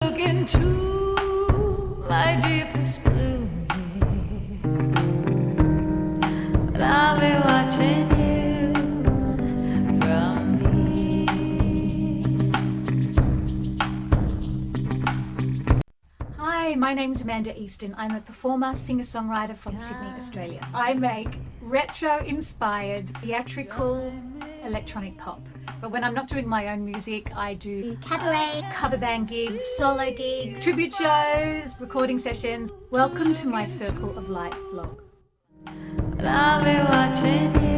look into my deepest blue, but I'll be watching you from here. Hi, my name's Amanda Easton. I'm a performer, singer-songwriter from Sydney, Australia. I make retro-inspired, theatrical, electronic pop. But when I'm not doing my own music, I do cabaret, cover band gigs, solo gigs, tribute shows, recording sessions. Welcome to my Circle of Light vlog. But I'll be watching you.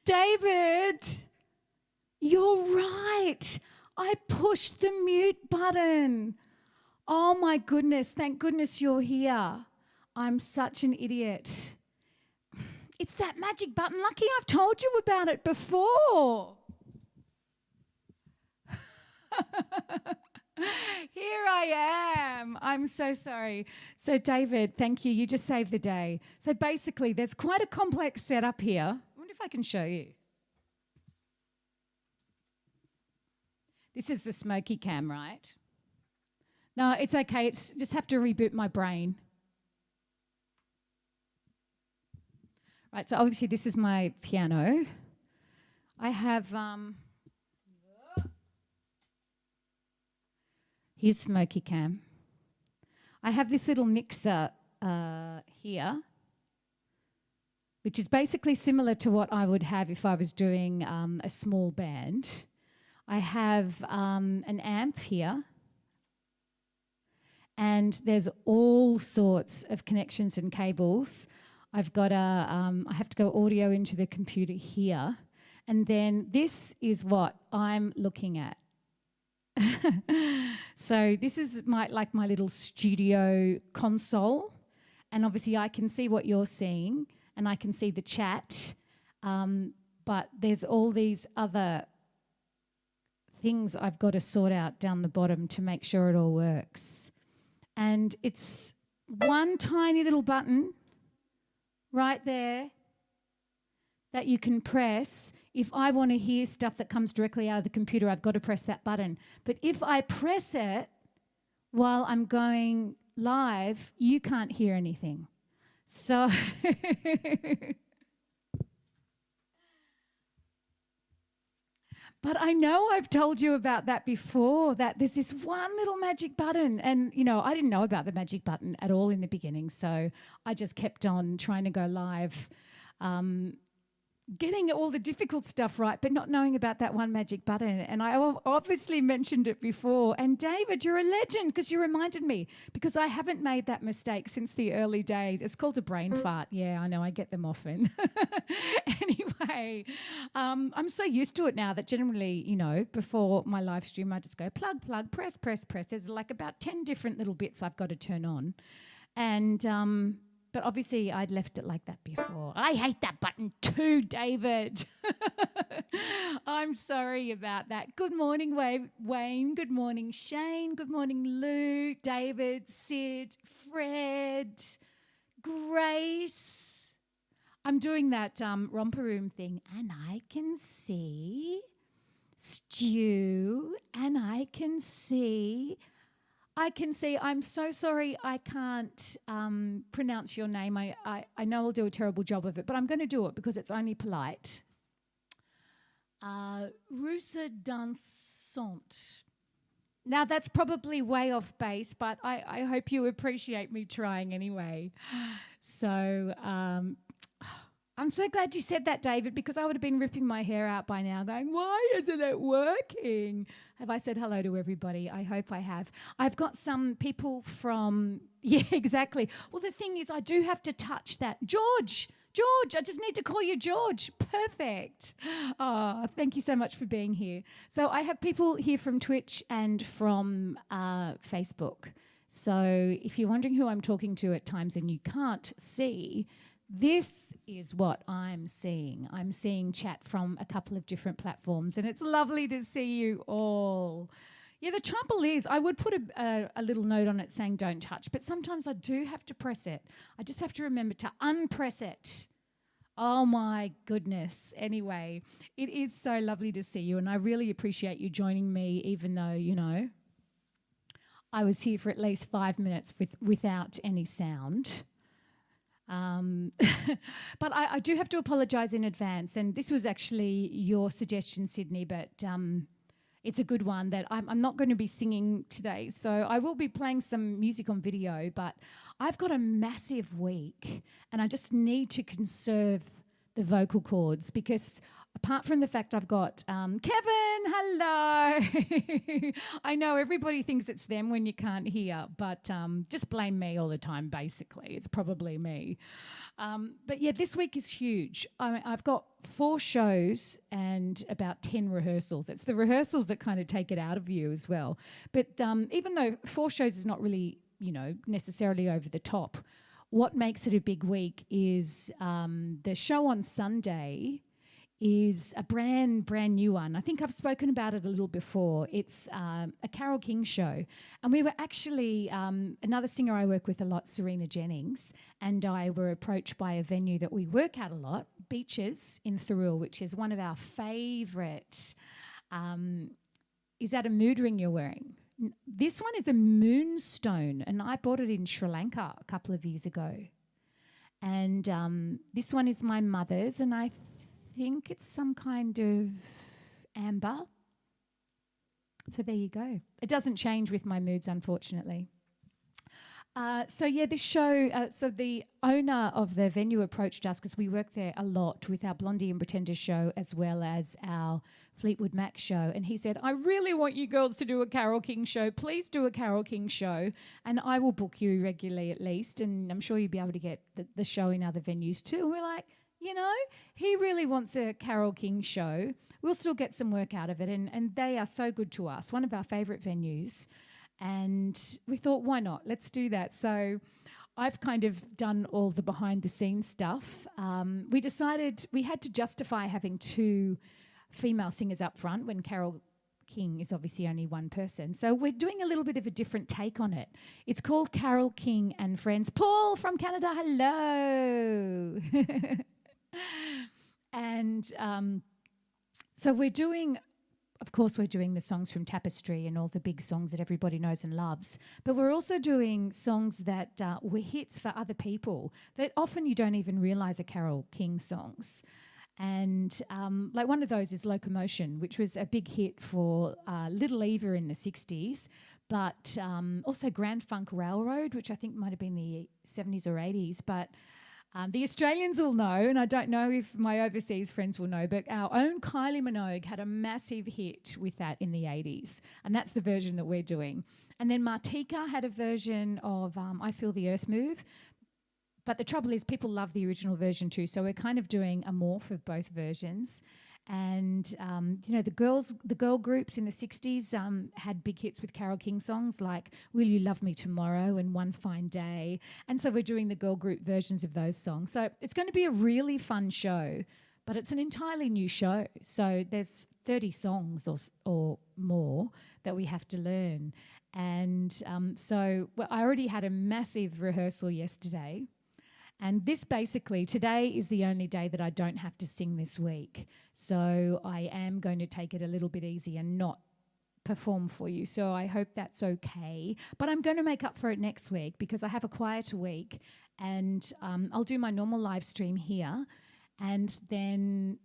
David, you're right. I pushed the mute button. Oh my goodness, thank goodness you're here. I'm such an idiot. It's that magic button. Lucky I've told you about it before. Here I am. I'm so sorry. So David, thank you. You just saved the day. So basically, there's quite a complex setup here. I wonder if I can show you. This is the smoky cam, right? No, it's okay. It's just have to reboot my brain. Right, so obviously this is my piano. I have... Here's smoky cam. I have this little mixer here, which is basically similar to what I would have if I was doing a small band. I have an amp here, and there's all sorts of connections and cables. I've got I have to go audio into the computer here, and then this is what I'm looking at. So this is my little studio console, and obviously I can see what you're seeing and I can see the chat, but there's all these other things I've got to sort out down the bottom to make sure it all works. And it's one tiny little button right there that you can press. If I want to hear stuff that comes directly out of the computer, I've got to press that button. But if I press it while I'm going live, you can't hear anything. So but I know I've told you about that before, that there's this one little magic button. And, you know, I didn't know about the magic button at all in the beginning. So I just kept on trying to go live, getting all the difficult stuff right, but not knowing about that one magic button. And I obviously mentioned it before. And David, you're a legend because you reminded me, because I haven't made that mistake since the early days. It's called a brain fart. Yeah, I know, I get them often. Anyway, I'm so used to it now that generally, you know, before my live stream, I just go plug, plug, press, press, press. There's like about 10 different little bits I've got to turn on. And but obviously I'd left it like that before. I hate that button too, David. I'm sorry about that. Good morning, Wayne. Good morning, Shane. Good morning, Lou, David, Sid, Fred, Grace. I'm doing that romper room thing, and I can see Stu, and I can see... I'm so sorry I can't pronounce your name. I know I'll do a terrible job of it, but I'm going to do it because it's only polite. Rusa Dansant. Now, that's probably way off base, but I hope you appreciate me trying anyway. So I'm so glad you said that, David, because I would have been ripping my hair out by now going, why isn't it working? Have I said hello to everybody? I hope I have. I've got some people from... Yeah, exactly. Well, the thing is, I do have to touch that. George, I just need to call you George. Perfect. Oh, thank you so much for being here. So I have people here from Twitch and from Facebook. So if you're wondering who I'm talking to at times and you can't see... This is what I'm seeing. I'm seeing chat from a couple of different platforms, and it's lovely to see you all. Yeah, the trouble is I would put a little note on it saying don't touch, but sometimes I do have to press it. I just have to remember to unpress it. Oh, my goodness. Anyway, it is so lovely to see you, and I really appreciate you joining me, even though, you know, I was here for at least 5 minutes without any sound. But I do have to apologise in advance, and this was actually your suggestion, Sydney, but it's a good one that I'm not going to be singing today, so I will be playing some music on video, but I've got a massive week and I just need to conserve the vocal cords because Apart from the fact I've got Kevin, hello. I know everybody thinks it's them when you can't hear, but just blame me all the time, basically. It's probably me. But yeah, this week is huge. I've got 4 shows and about 10 rehearsals. It's the rehearsals that kind of take it out of you as well. But even though 4 shows is not really, necessarily over the top, what makes it a big week is the show on Sunday is a brand new one. I think I've spoken about it a little before. It's a Carole King show. And we were actually, another singer I work with a lot, Serena Jennings, and I were approached by a venue that we work at a lot, Beaches in Thirroul, which is one of our favourite. Is that a mood ring you're wearing? This one is a moonstone, and I bought it in Sri Lanka a couple of years ago. And this one is my mother's, and I think it's some kind of amber. So there you go. It doesn't change with my moods, unfortunately. This show, so the owner of the venue approached us because we work there a lot with our Blondie and Pretenders show as well as our Fleetwood Mac show. And he said, I really want you girls to do a Carole King show. Please do a Carole King show and I will book you regularly at least. And I'm sure you'll be able to get the show in other venues too. And we're like, he really wants a Carole King show. We'll still get some work out of it. And they are so good to us, one of our favourite venues. And we thought, why not? Let's do that. So I've kind of done all the behind the scenes stuff. We decided we had to justify having 2 female singers up front when Carole King is obviously only one person. So we're doing a little bit of a different take on it. It's called Carole King and Friends. Paul from Canada, hello. And so we're doing the songs from Tapestry and all the big songs that everybody knows and loves. But we're also doing songs that were hits for other people that often you don't even realise are Carole King songs. And like one of those is Locomotion, which was a big hit for Little Eva in the 60s, but also Grand Funk Railroad, which I think might have been the 70s or 80s. But the Australians will know, and I don't know if my overseas friends will know, but our own Kylie Minogue had a massive hit with that in the 80s, and that's the version that we're doing. And then Martika had a version of I Feel the Earth Move, but the trouble is people love the original version too, so we're kind of doing a morph of both versions. And, the girl groups in the 60s had big hits with Carole King songs like Will You Love Me Tomorrow and One Fine Day. And so we're doing the girl group versions of those songs. So it's going to be a really fun show, but it's an entirely new show. So there's 30 songs or more that we have to learn. And I already had a massive rehearsal yesterday. And this basically, today is the only day that I don't have to sing this week. So I am going to take it a little bit easy and not perform for you. So I hope that's okay. But I'm going to make up for it next week because I have a quieter week and I'll do my normal live stream here. And then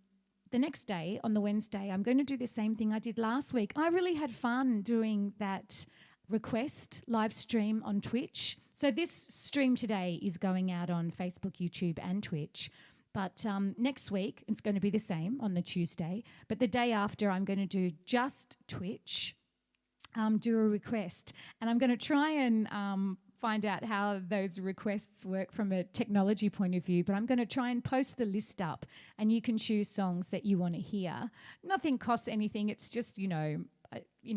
the next day, on the Wednesday, I'm going to do the same thing I did last week. I really had fun doing that request live stream on Twitch. So this stream today is going out on Facebook, YouTube and Twitch. But next week, it's going to be the same on the Tuesday. But the day after, I'm going to do just Twitch, do a request. And I'm going to try and find out how those requests work from a technology point of view. But I'm going to try and post the list up and you can choose songs that you want to hear. Nothing costs anything. It's just,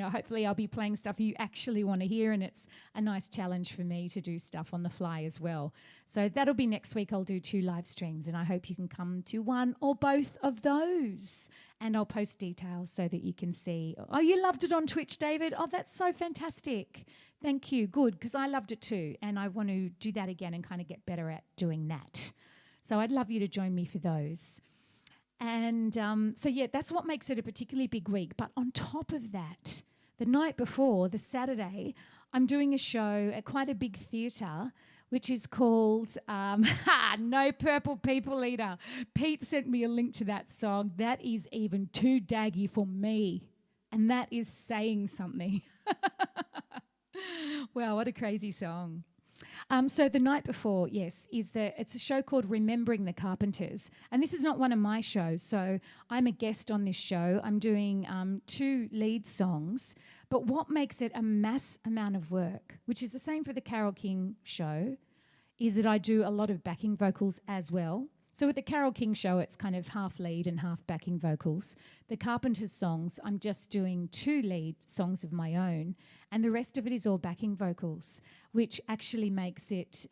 hopefully I'll be playing stuff you actually want to hear, and it's a nice challenge for me to do stuff on the fly as well. So that'll be next week. I'll do 2 live streams and I hope you can come to one or both of those. And I'll post details so that you can see. Oh, you loved it on Twitch, David? Oh, that's so fantastic. Thank you. Good, because I loved it too. And I want to do that again and kind of get better at doing that. So I'd love you to join me for those. And that's what makes it a particularly big week. But on top of that, the night before, the Saturday, I'm doing a show at quite a big theatre, which is called No Purple People Eater. Pete sent me a link to that song. That is even too daggy for me. And that is saying something. Wow, what a crazy song. So the night before, yes, it's a show called Remembering the Carpenters, and this is not one of my shows. So I'm a guest on this show. I'm doing 2 lead songs, but what makes it a mass amount of work, which is the same for the Carole King show, is that I do a lot of backing vocals as well. So with the Carole King show, it's kind of half lead and half backing vocals. The Carpenters songs, I'm just doing 2 lead songs of my own, and the rest of it is all backing vocals, which actually makes it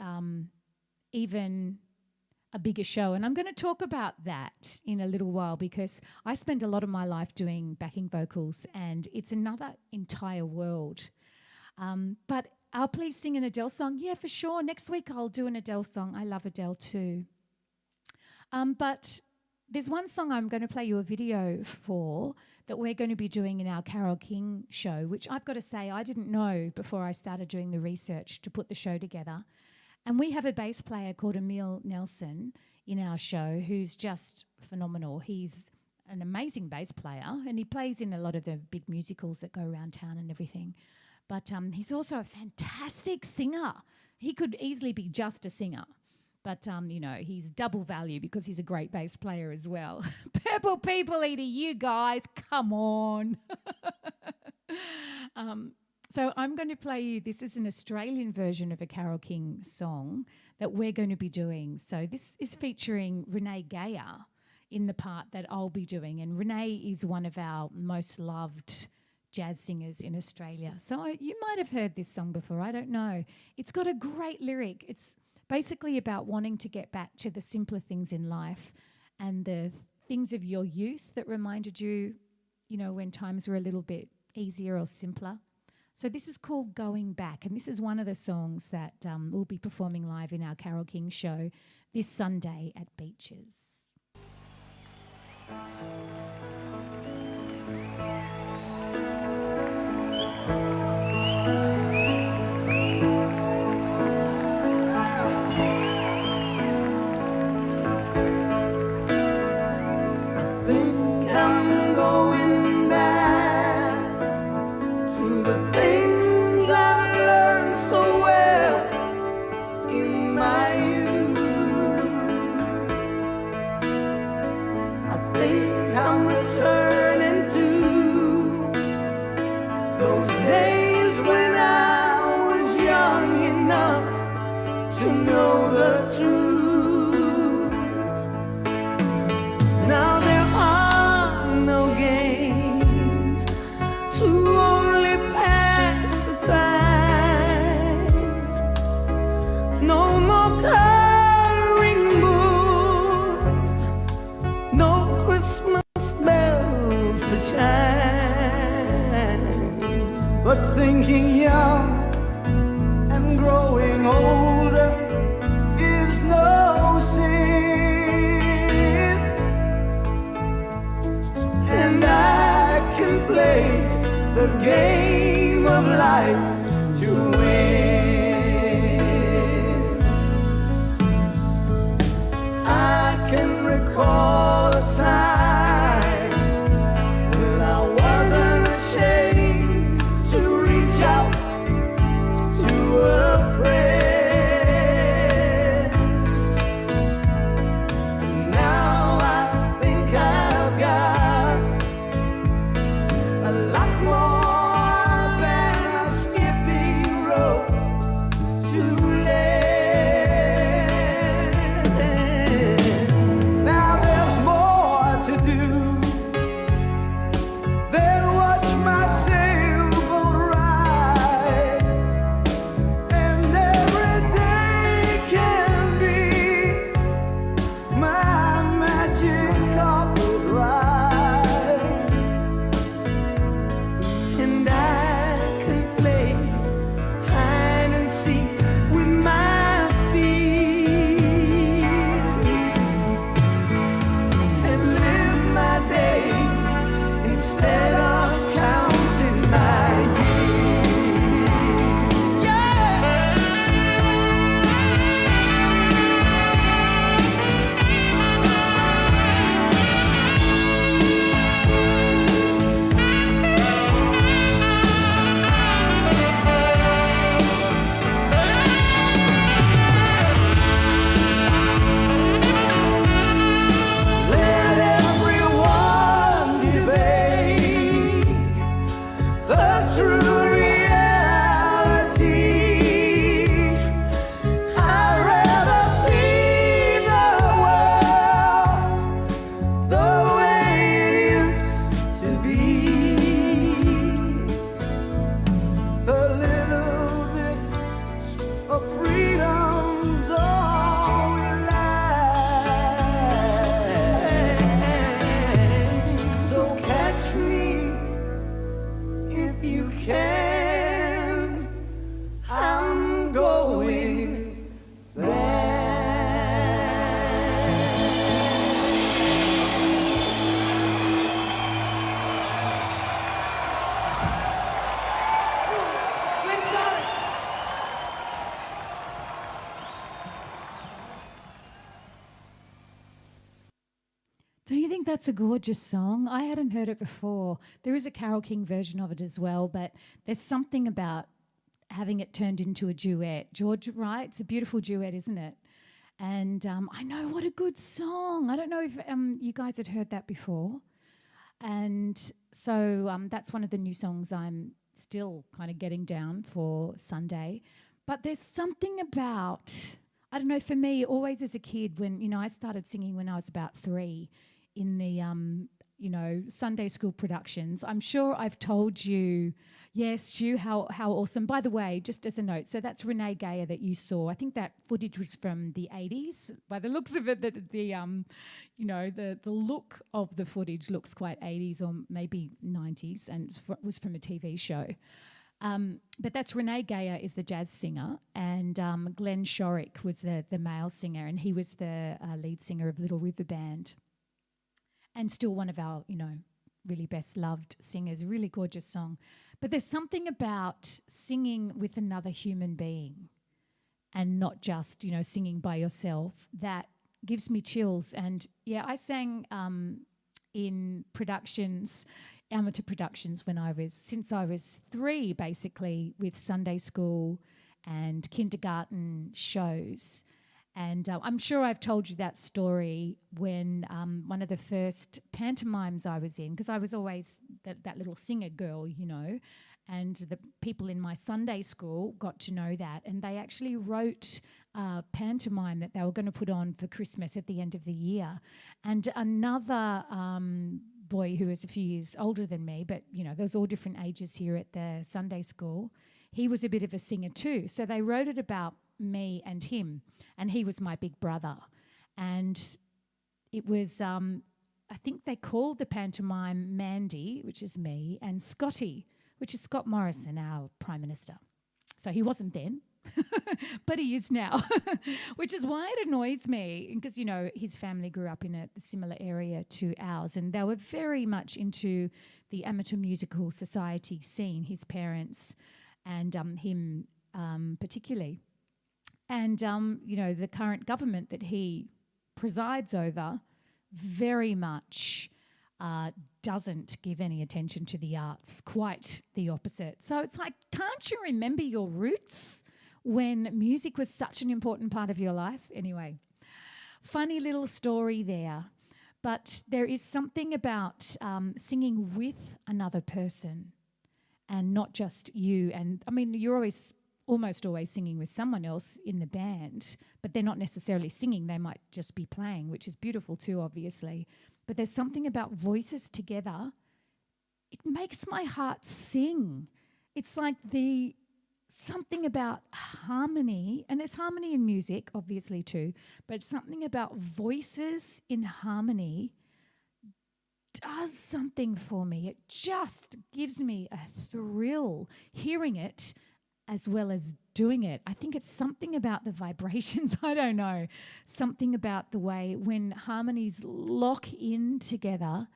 even a bigger show. And I'm going to talk about that in a little while, because I spent a lot of my life doing backing vocals, and it's another entire world. But I'll please sing an Adele song. Yeah, for sure. Next week I'll do an Adele song. I love Adele too. But there's one song I'm going to play you a video for that we're going to be doing in our Carole King show, which I've got to say I didn't know before I started doing the research to put the show together. And we have a bass player called Emil Nelson in our show who's just phenomenal. He's an amazing bass player, and he plays in a lot of the big musicals that go around town and everything. But he's also a fantastic singer. He could easily be just a singer. But, he's double value because he's a great bass player as well. Purple People Eater, you guys, come on. So I'm going to play you, this is an Australian version of a Carole King song that we're going to be doing. So this is featuring Renee Gayer in the part that I'll be doing. And Renee is one of our most loved jazz singers in Australia. So you might have heard this song before, I don't know. It's got a great lyric. It's basically about wanting to get back to the simpler things in life and the things of your youth that reminded you, when times were a little bit easier or simpler. So this is called Going Back, and this is one of the songs that we'll be performing live in our Carole King show this Sunday at Beaches. But thinking young and growing older is no sin, and I can play the game of life to win. I can recall a time when I wasn't ashamed to reach out to a friend. And now I think I've got a lot more than a skipping rope to lend. Now there's more true reality. I'd rather see the world the way it used to be. A little bit of freedom's all we like. So catch me if you can. I'm going back. Don't you think that's a gorgeous song? I hadn't heard it before. There is a Carole King version of it as well, but there's something about having it turned into a duet. George, right? It's a beautiful duet, isn't it? And I know, what a good song. I don't know if you guys had heard that before. And so that's one of the new songs I'm still kind of getting down for Sunday. But there's something about, I don't know, for me, always as a kid, when, you know, I started singing when I was about 3 in the, you know, Sunday school productions. I'm sure I've told you, yes, Stu, how awesome. By the way, just as a note, so that's Renee Gayer that you saw. I think that footage was from the 80s. By the looks of it, you know, the look of the footage looks quite 80s or maybe 90s, and it was from a TV show. But that's Renee Gayer is the jazz singer, and Glenn Shorrock was the male singer, and he was the lead singer of Little River Band, and still one of our, you know, really best loved singers. A really gorgeous song. But there's something about singing with another human being and not just, you know, singing by yourself that gives me chills. And yeah, I sang in productions, amateur productions, since I was 3, basically, with Sunday school and kindergarten shows. And I'm sure I've told you that story when one of the first pantomimes I was in, because I was always that little singer girl, you know, and the people in my Sunday school got to know that, and they actually wrote a pantomime that they were going to put on for Christmas at the end of the year. And another boy who was a few years older than me, but, you know, there was all different ages here at the Sunday school, he was a bit of a singer too. So they wrote it about me and him, and he was my big brother. And it was, I think they called the pantomime Mandy, which is me, and Scotty, which is Scott Morrison, our Prime Minister. So he wasn't then, but he is now, which is why it annoys me, because, you know, his family grew up in a similar area to ours, and they were very much into the amateur musical society scene, his parents and him particularly. And, you know, the current government that he presides over very much doesn't give any attention to the arts, quite the opposite. So it's like, can't you remember your roots when music was such an important part of your life? Anyway, funny little story there. But there is something about singing with another person and not just you. And, I mean, you're almost always singing with someone else in the band, but they're not necessarily singing. They might just be playing, which is beautiful too, obviously. But there's something about voices together. It makes my heart sing. It's like something about harmony, and there's harmony in music, obviously, too, but something about voices in harmony does something for me. It just gives me a thrill hearing it as well as doing it. I think it's something about the vibrations, I don't know, something about the way when harmonies lock in together,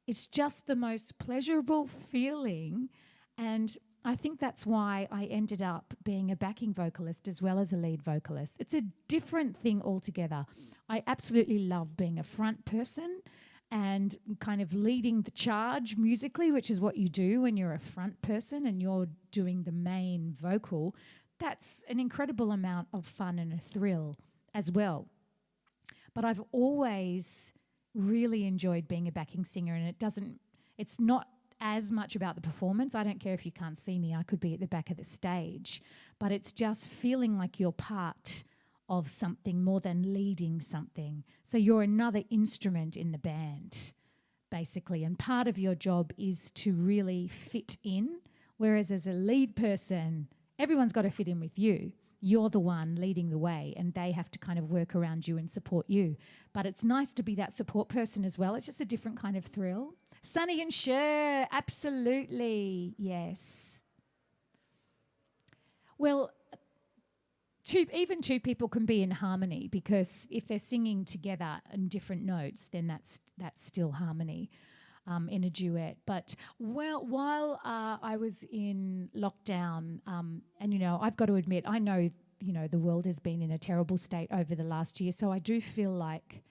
it's just the most pleasurable feeling. And I think that's why I ended up being a backing vocalist as well as a lead vocalist. It's a different thing altogether. I absolutely love being a front person and kind of leading the charge musically, which is what you do when you're a front person and you're doing the main vocal. That's an incredible amount of fun and a thrill as well. But I've always really enjoyed being a backing singer, and it's not as much about the performance. I don't care if you can't see me. I could be at the back of the stage. But it's just feeling like you're part of something more than leading something. So you're another instrument in the band, basically. And part of your job is to really fit in. Whereas as a lead person, everyone's got to fit in with you. You're the one leading the way and they have to kind of work around you and support you. But it's nice to be that support person as well. It's just a different kind of thrill. Sonny and Cher, absolutely, yes. Well, even two people can be in harmony, because if they're singing together in different notes, then that's still harmony in a duet. But while I was in lockdown, and, you know, I've got to admit, I know, you know, the world has been in a terrible state over the last year, so I do feel like,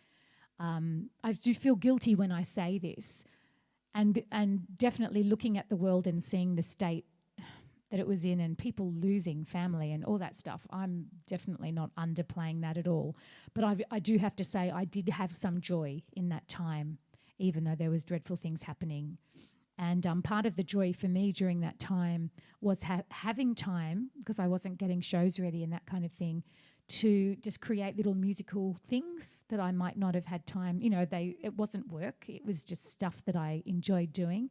I do feel guilty when I say this, and definitely looking at the world and seeing the state that it was in and people losing family and all that stuff. I'm definitely not underplaying that at all. But I do have to say I did have some joy in that time, even though there was dreadful things happening. And part of the joy for me during that time was having time, because I wasn't getting shows ready and that kind of thing, to just create little musical things that I might not have had time. You know, it wasn't work. It was just stuff that I enjoyed doing.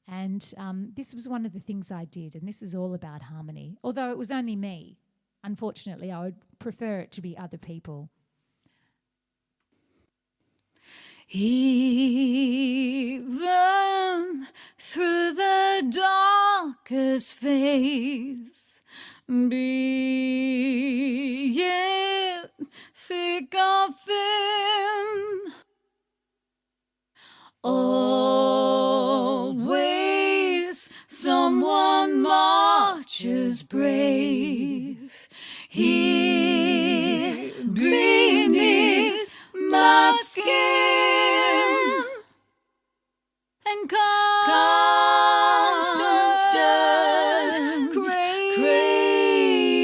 And this was one of the things I did, and this is all about harmony. Although it was only me, unfortunately, I would prefer it to be other people. Even through the darkest phase, be it thick or thin, always someone marches brave here beneath my skin, and constant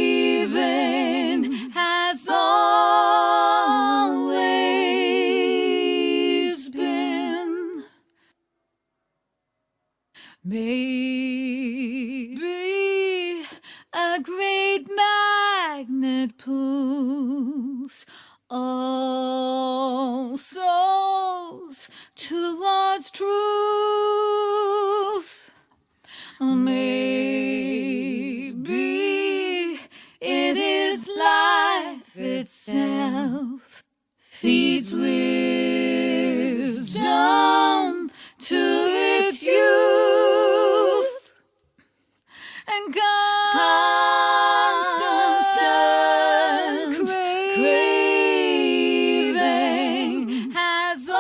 craving has always been. Maybe a great magnet pulls all souls towards truth. Maybe it is life itself feeds wisdom to its youth, and constant craving has always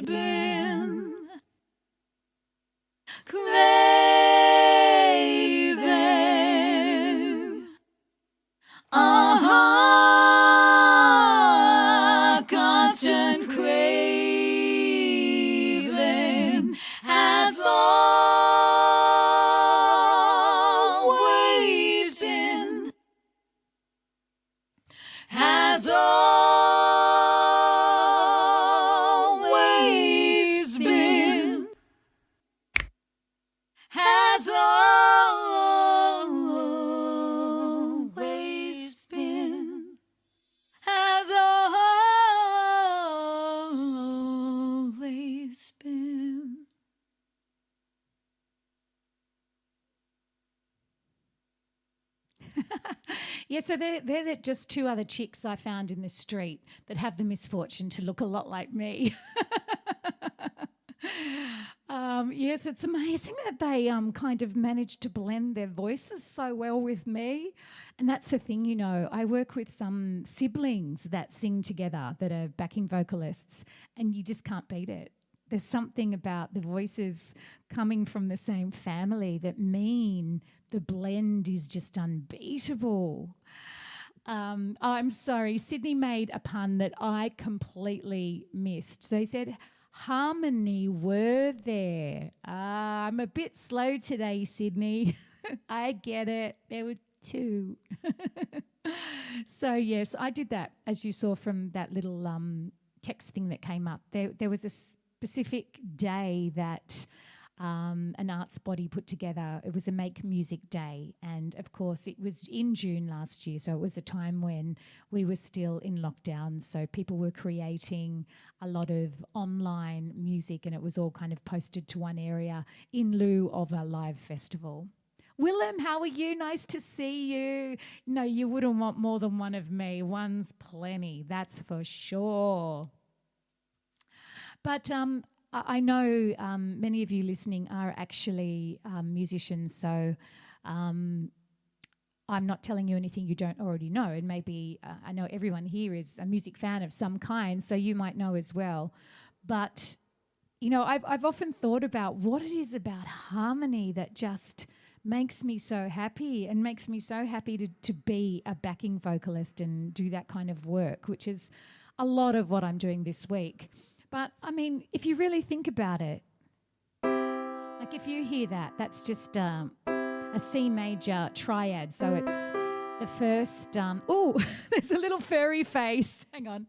been. Craving, constant craving has always been, has always been, has always been, has always been. Yeah, so they're just two other chicks I found in the street that have the misfortune to look a lot like me. Yes, it's amazing that they kind of managed to blend their voices so well with me. And that's the thing, you know, I work with some siblings that sing together that are backing vocalists, and you just can't beat it. There's something about the voices coming from the same family that mean the blend is just unbeatable. I'm sorry, Sydney made a pun that I completely missed. So he said, harmony were there. I'm a bit slow today, Sydney. I get it. There were two. So, yes, I did that, as you saw from that little text thing that came up. There was a specific day that an arts body put together. It was a Make Music Day, and of course it was in June last year, so it was a time when we were still in lockdown, so people were creating a lot of online music, and it was all kind of posted to one area in lieu of a live festival. Willem, how are you? Nice to see you. No, you wouldn't want more than one of me. One's plenty, that's for sure. But I know many of you listening are actually musicians, so I'm not telling you anything you don't already know. And maybe I know everyone here is a music fan of some kind, so you might know as well. But, you know, I've often thought about what it is about harmony that just makes me so happy, and makes me so happy to be a backing vocalist and do that kind of work, which is a lot of what I'm doing this week. But, I mean, if you really think about it, like if you hear that, that's just a C major triad. So it's the first, oh, there's a little furry face. Hang on.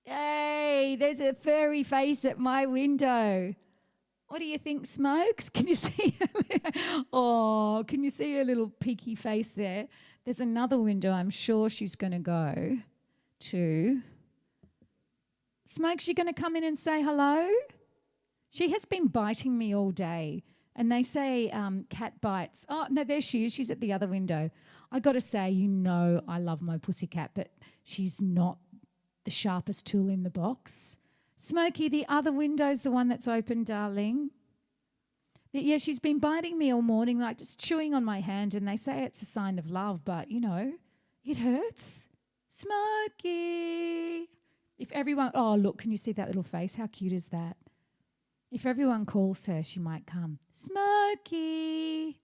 Yay, there's a furry face at my window. What do you think, Smokes? Can you see? Oh, can you see her little peaky face there? There's another window I'm sure she's going to go to. Smokes, you going to come in and say hello? She has been biting me all day. And they say cat bites. Oh, no, there she is. She's at the other window. I got to say, you know I love my pussycat, but she's not the sharpest tool in the box. Smokey, the other window's the one that's open, darling. But yeah, she's been biting me all morning, like just chewing on my hand, and they say it's a sign of love, but, you know, it hurts. Smokey. If everyone... Oh, look, can you see that little face? How cute is that? If everyone calls her, she might come. Smokey.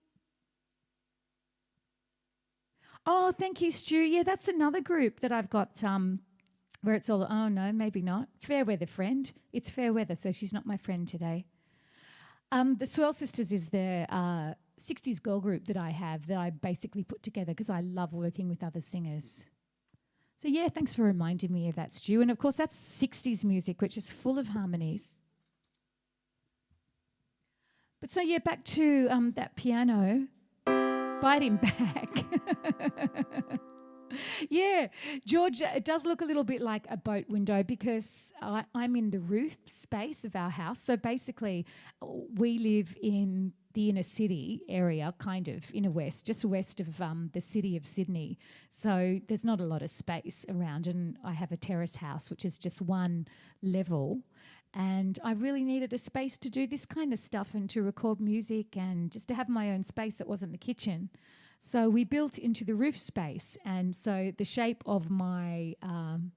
Oh, thank you, Stu. Yeah, that's another group that I've got... where it's all, oh no, maybe not. Fair weather friend. It's fair weather, so she's not my friend today. The Swirl Sisters is the 60s girl group that I have that I basically put together because I love working with other singers. So yeah, thanks for reminding me of that, Stu. And of course, that's 60s music, which is full of harmonies. But so yeah, back to that piano. Bite him back. Yeah, George, it does look a little bit like a boat window because I'm in the roof space of our house. So basically, we live in the inner city area, kind of inner west, just west of the city of Sydney. So there's not a lot of space around, and I have a terrace house, which is just one level. And I really needed a space to do this kind of stuff and to record music and just to have my own space that wasn't the kitchen. So we built into the roof space, and so the shape of my, can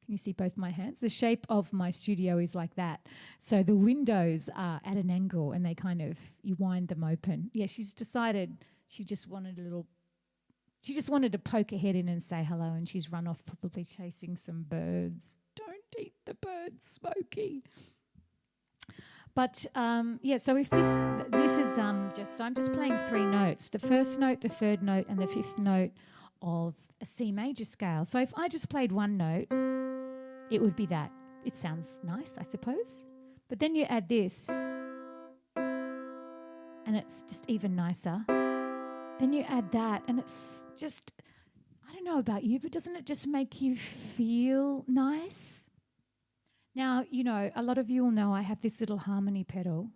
you see both my hands? The shape of my studio is like that. So the windows are at an angle and they kind of, you wind them open. Yeah, she's decided she just wanted to poke her head in and say hello, and she's run off probably chasing some birds. Don't eat the birds, Smokey. But yeah, so if this is so I'm just playing three notes: the first note, the third note, and the fifth note of a C major scale. So if I just played one note, it would be that. It sounds nice, I suppose. But then you add this, and it's just even nicer. Then you add that, and it's just, I don't know about you, but doesn't it just make you feel nice? Now, you know, a lot of you will know I have this little harmony pedal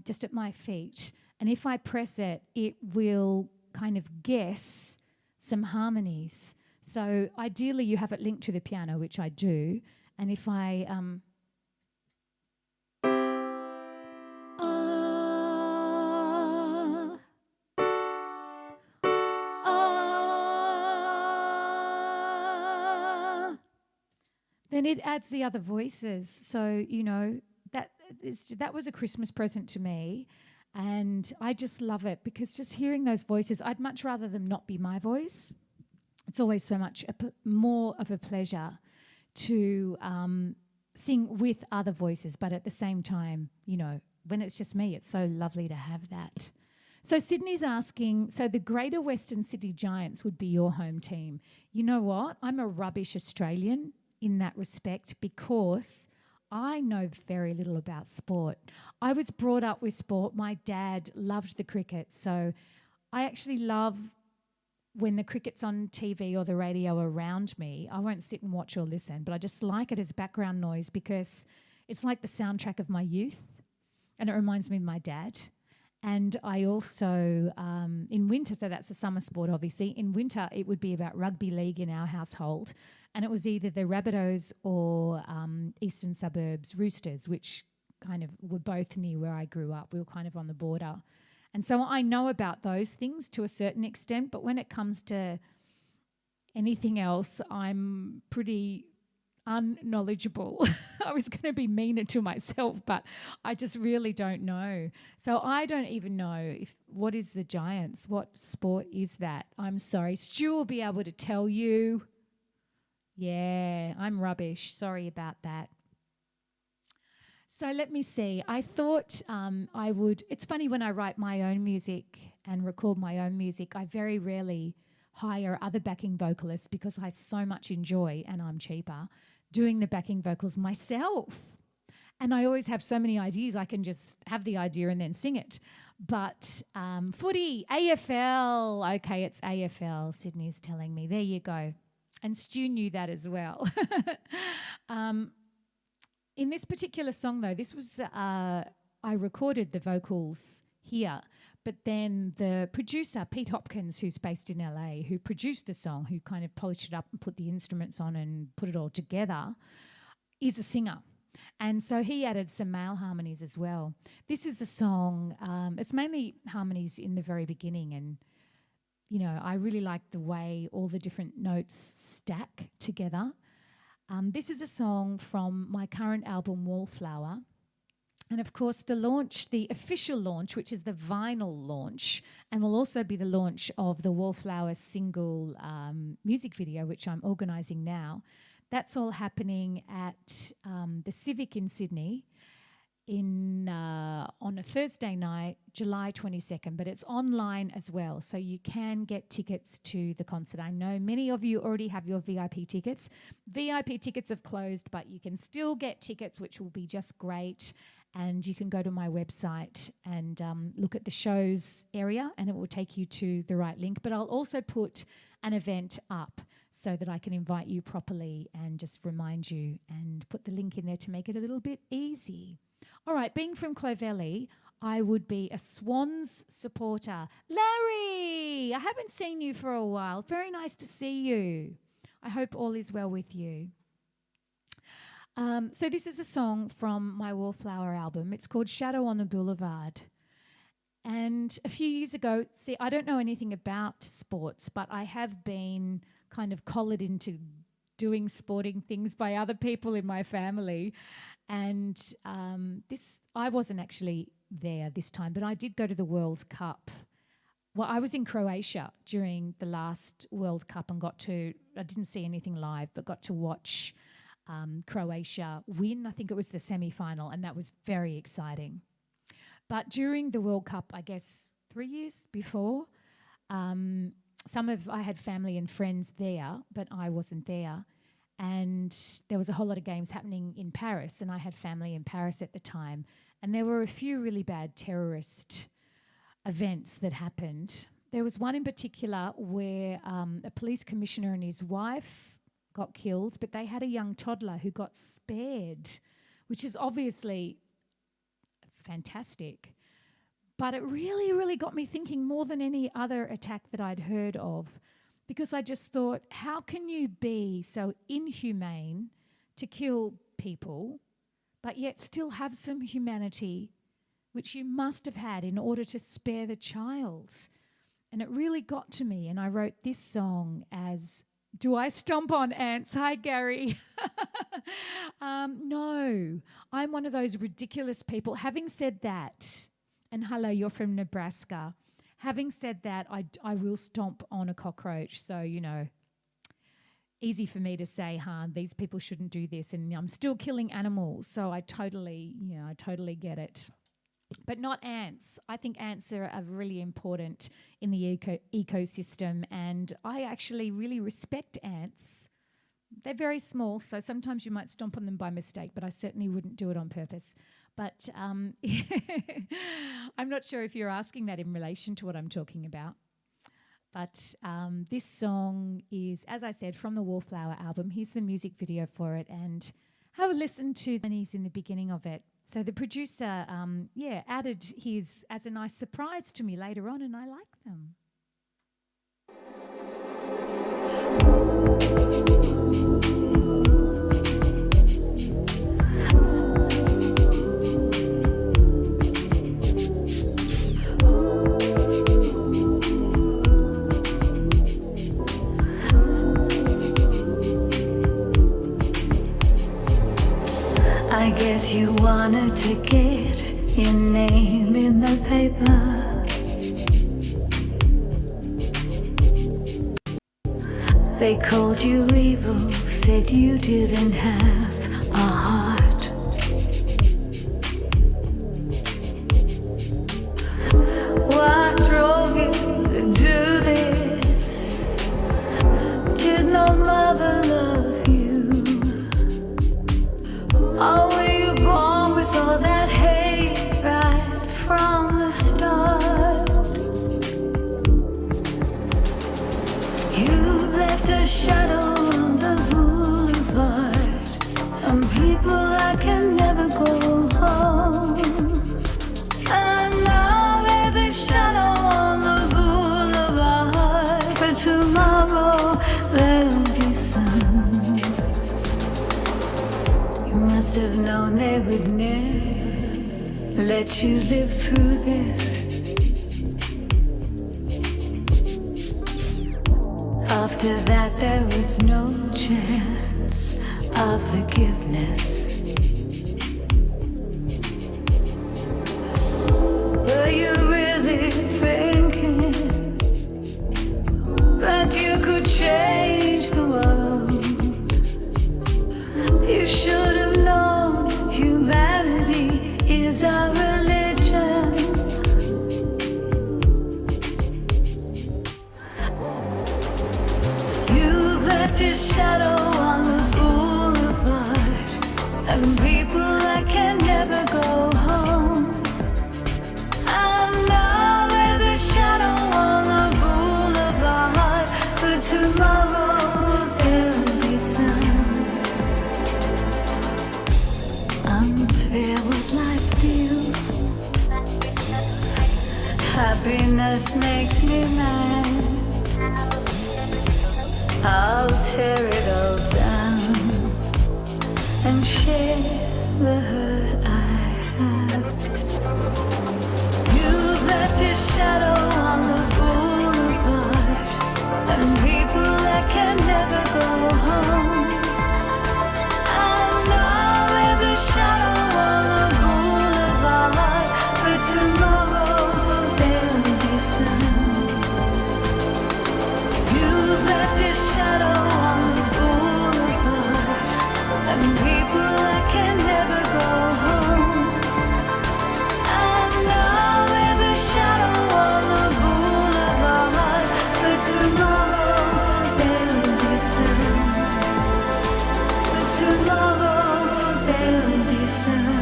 just at my feet. And if I press it, it will kind of guess some harmonies. So ideally you have it linked to the piano, which I do. And if I... then it adds the other voices. So, you know, that was a Christmas present to me. And I just love it because just hearing those voices, I'd much rather them not be my voice. It's always so much more of a pleasure to sing with other voices, but at the same time, you know, when it's just me, it's so lovely to have that. So Sydney's asking, so the Greater Western Sydney Giants would be your home team. You know what? I'm a rubbish Australian in that respect because I know very little about sport. I was brought up with sport. My dad loved the cricket, so I actually love when the cricket's on TV or the radio around me. I won't sit and watch or listen, but I just like it as background noise because it's like the soundtrack of my youth and it reminds me of my dad. And I also, in winter, so that's a summer sport obviously, in winter it would be about rugby league in our household, and it was either the Rabbitohs or Eastern Suburbs Roosters, which kind of were both near where I grew up. We were kind of on the border. And so I know about those things to a certain extent, but when it comes to anything else, I'm pretty unknowledgeable. I was going to be meaner to myself, but I just really don't know. So I don't even know what is the Giants? What sport is that? I'm sorry. Stu will be able to tell you. Yeah, I'm rubbish. Sorry about that. So let me see. I thought I would. It's funny when I write my own music and record my own music, I very rarely hire other backing vocalists because I so much enjoy, and I'm cheaper, doing the backing vocals myself. And I always have so many ideas, I can just have the idea and then sing it. But footy, AFL. Okay, it's AFL, Sydney's telling me. There you go. And Stu knew that as well. In this particular song, though, this was, I recorded the vocals here, but then the producer, Pete Hopkins, who's based in LA, who produced the song, who kind of polished it up and put the instruments on and put it all together, is a singer. And so he added some male harmonies as well. This is a song, it's mainly harmonies in the very beginning, and, you know, I really like the way all the different notes stack together. This is a song from my current album, Wallflower. And of course, the official launch, which is the vinyl launch, and will also be the launch of the Wallflower single music video, which I'm organising now. That's all happening at the Civic in Sydney on a Thursday night, July 22nd, but it's online as well, so you can get tickets to the concert. I know many of you already have your VIP tickets. VIP tickets have closed, but you can still get tickets, which will be just great. And you can go to my website and look at the shows area, and it will take you to the right link. But I'll also put an event up so that I can invite you properly and just remind you and put the link in there to make it a little bit easy. All right, being from Clovelly, I would be a Swans supporter. Larry, I haven't seen you for a while. Very nice to see you. I hope all is well with you. So this is a song from my Wallflower album. It's called Shadow on the Boulevard. And a few years ago, see, I don't know anything about sports, but I have been kind of collared into doing sporting things by other people in my family. And I wasn't actually there this time, but I did go to the World Cup. Well, I was in Croatia during the last World Cup and I didn't see anything live, but got to watch Croatia win. I think it was the semi-final, and that was very exciting. But during the World Cup, I guess 3 years before, I had family and friends there, but I wasn't there. And there was a whole lot of games happening in Paris, and I had family in Paris at the time. And there were a few really bad terrorist events that happened. There was one in particular where a police commissioner and his wife got killed, but they had a young toddler who got spared, which is obviously fantastic. But it really, really got me thinking more than any other attack that I'd heard of, because I just thought, how can you be so inhumane to kill people, but yet still have some humanity, which you must have had in order to spare the child? And it really got to me, and I wrote this song as, do I stomp on ants? Hi, Gary. No, I'm one of those ridiculous people. Having said that, and hello, you're from Nebraska. Having said that, I will stomp on a cockroach. So, you know, easy for me to say, these people shouldn't do this. And I'm still killing animals. So I totally get it. but not ants. I think ants are really important in the ecosystem, and I actually really respect ants. They're very small, so sometimes you might stomp on them by mistake, but I certainly wouldn't do it on purpose. But I'm not sure if you're asking that in relation to what I'm talking about. But this song is, as I said, from the Wallflower album. Here's the music video for it, and have a listen to the harmonies in the beginning of it. So the producer, added his as a nice surprise to me later on, and I like them. I guess you wanted to get your name in the paper. They called you evil, said you didn't have a heart. What drove you to do this? Did no mother love you? Or were you born with all that hate right from the start? You left a shadow on the boulevard, and people I can never go home. And now there's a shadow on the boulevard, but tomorrow there'll be sun. You must have known they would never let you live through this. After that there was no chance of forgiveness. Were you really thinking that you could change the world? You should have known humanity is our religion. You've left your shadow on the boulevard, and people that can never go home. And now there's a shadow on the boulevard, but tomorrow there'll be sun. Unfair what life deals. Happiness makes me mad. I'll tear it all down and share the hurt I have. You've left your shadow on the boulevard, and people that can never go home. And now there's a shadow on the boulevard, but tomorrow there'll be sun. You've left your shadow on the boulevard, and people that can never go home. And now there's a shadow on the boulevard, but tomorrow there'll be sun. But tomorrow there'll be sun.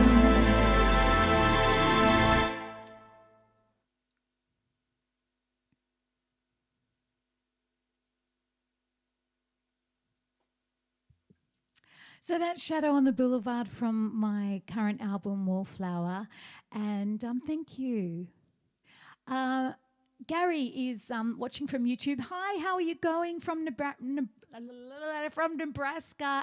So that's Shadow on the Boulevard from my current album, Wallflower. And thank you. Gary is watching from YouTube. Hi, how are you going from Nebraska?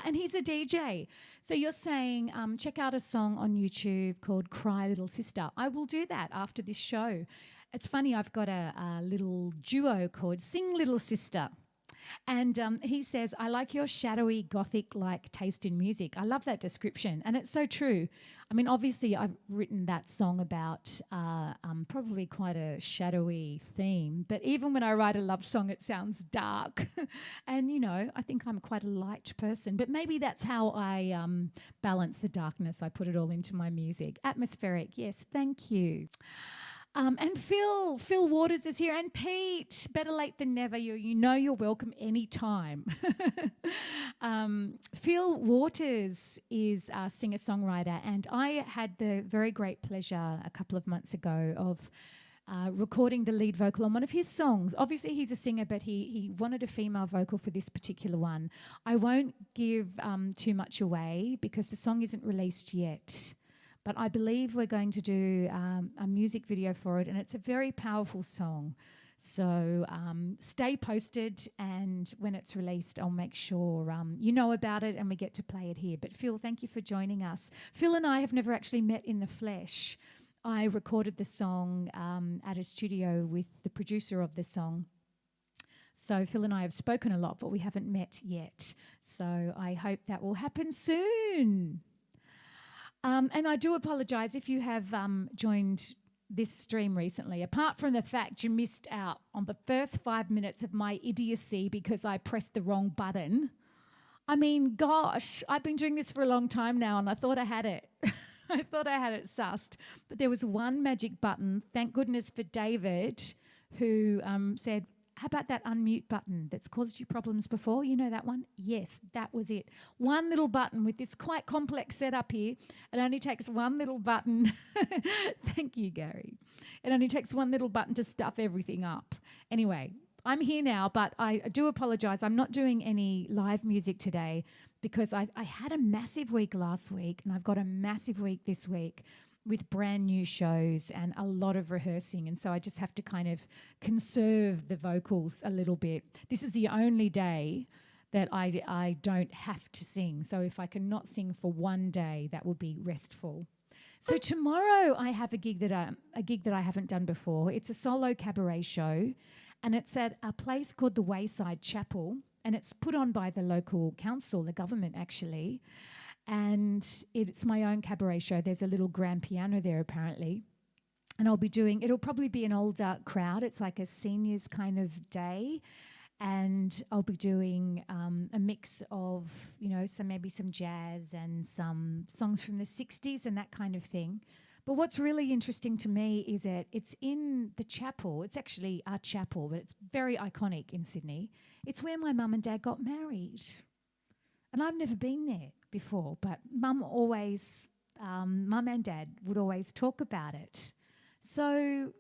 And he's a DJ. So you're saying check out a song on YouTube called Cry Little Sister. I will do that after this show. It's funny, I've got a little duo called Sing Little Sister. And he says, I like your shadowy gothic-like taste in music. I love that description. And it's so true. I mean, obviously, I've written that song about probably quite a shadowy theme. But even when I write a love song, it sounds dark. And, you know, I think I'm quite a light person. But maybe that's how I balance the darkness. I put it all into my music. Atmospheric, yes, thank you. And Phil Waters is here, and Pete, better late than never. You know you're welcome anytime. Phil Waters is a singer-songwriter, and I had the very great pleasure a couple of months ago of recording the lead vocal on one of his songs. Obviously, he's a singer, but he wanted a female vocal for this particular one. I won't give too much away because the song isn't released yet. But I believe we're going to do a music video for it, and it's a very powerful song. So stay posted, and when it's released, I'll make sure you know about it and we get to play it here. But Phil, thank you for joining us. Phil and I have never actually met in the flesh. I recorded the song at a studio with the producer of the song. So Phil and I have spoken a lot, but we haven't met yet. So I hope that will happen soon. And I do apologise if you have joined this stream recently, apart from the fact you missed out on the first 5 minutes of my idiocy because I pressed the wrong button. I mean, gosh, I've been doing this for a long time now and I thought I had it. I thought I had it sussed. But there was one magic button, thank goodness for David, who said, how about that unmute button that's caused you problems before? You know that one? Yes, that was it. One little button with this quite complex setup here. It only takes one little button. Thank you, Gary. It only takes one little button to stuff everything up. Anyway, I'm here now, but I do apologise. I'm not doing any live music today because I had a massive week last week and I've got a massive week this week with brand new shows and a lot of rehearsing, and so I just have to kind of conserve the vocals a little bit. This is the only day that I don't have to sing, so if I can not sing for one day, that would be restful. So tomorrow I have a gig that I haven't done before. It's a solo cabaret show, and it's at a place called the Wayside Chapel, and it's put on by the local council, the government actually. And it's my own cabaret show. There's a little grand piano there apparently. And it'll probably be an older crowd. It's like a seniors kind of day. And I'll be doing a mix of, you know, maybe some jazz and some songs from the 60s and that kind of thing. But what's really interesting to me is that it's in the chapel. It's actually a chapel, but it's very iconic in Sydney. It's where my mum and dad got married. And I've never been there before, but mum and dad would always talk about it. So,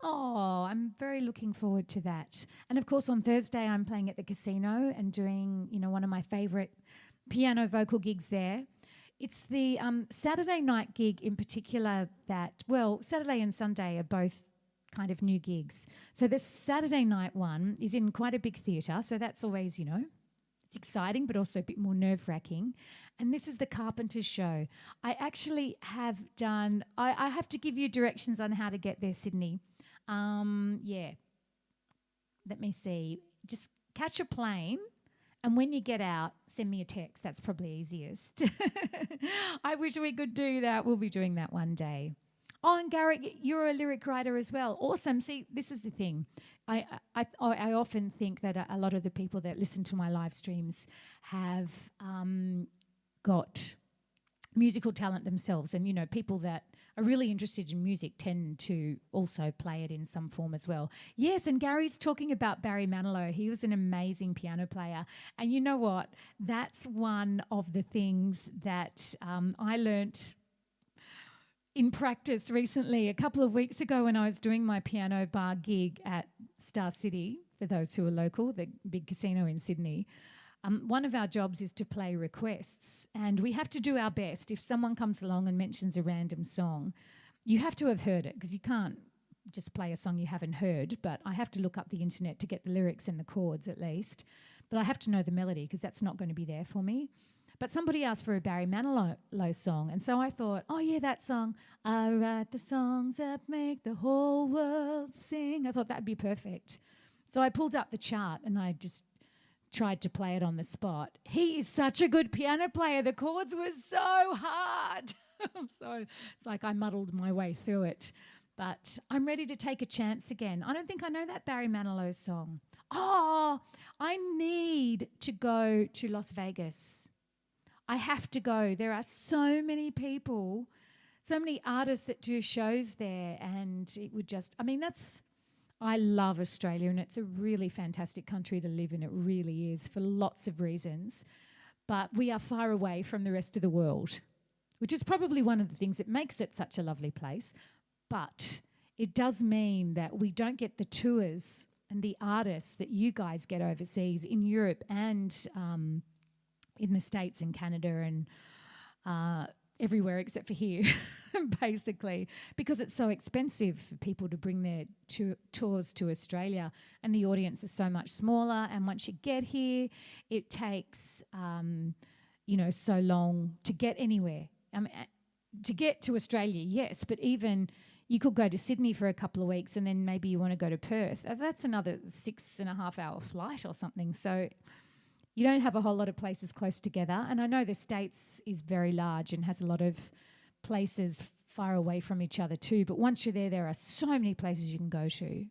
I'm very looking forward to that. And of course, on Thursday, I'm playing at the casino and doing, you know, one of my favourite piano vocal gigs there. It's the Saturday night gig in particular Saturday and Sunday are both kind of new gigs. So the Saturday night one is in quite a big theatre, so that's always, you know, it's exciting, but also a bit more nerve-wracking. And this is the Carpenters show. I actually have done... I have to give you directions on how to get there, Sydney. Let me see. Just catch a plane, and when you get out, send me a text. That's probably easiest. I wish we could do that. We'll be doing that one day. Oh, and Garrick, you're a lyric writer as well. Awesome. See, this is the thing. I often think that a lot of the people that listen to my live streams have got musical talent themselves. And, you know, people that are really interested in music tend to also play it in some form as well. Yes, and Gary's talking about Barry Manilow. He was an amazing piano player. And you know what? That's one of the things that I learnt in practice recently. A couple of weeks ago when I was doing my piano bar gig at Star City, for those who are local, the big casino in Sydney, one of our jobs is to play requests, and we have to do our best. If someone comes along and mentions a random song, you have to have heard it, because you can't just play a song you haven't heard, but I have to look up the internet to get the lyrics and the chords at least. But I have to know the melody, because that's not going to be there for me. But somebody asked for a Barry Manilow song, and so I thought, oh yeah, that song, I write the songs that make the whole world sing. I thought that'd be perfect. So I pulled up the chart and I just tried to play it on the spot. He is such a good piano player. The chords were so hard. So it's like I muddled my way through it. But I'm ready to take a chance again. I don't think I know that Barry Manilow song. Oh, I need to go to Las Vegas. I have to go. There are so many people, so many artists that do shows there, and it would just, I mean, I love Australia, and it's a really fantastic country to live in. It really is, for lots of reasons. But we are far away from the rest of the world, which is probably one of the things that makes it such a lovely place. But it does mean that we don't get the tours and the artists that you guys get overseas in Europe and in the States and Canada and everywhere except for here, basically, because it's so expensive for people to bring their tours to Australia, and the audience is so much smaller. And once you get here, it takes, so long to get anywhere. I mean, to get to Australia, yes, but even you could go to Sydney for a couple of weeks and then maybe you want to go to Perth. That's another 6.5 hour flight or something. So you don't have a whole lot of places close together. And I know the States is very large and has a lot of places far away from each other too. But once you're there are so many places you can go to.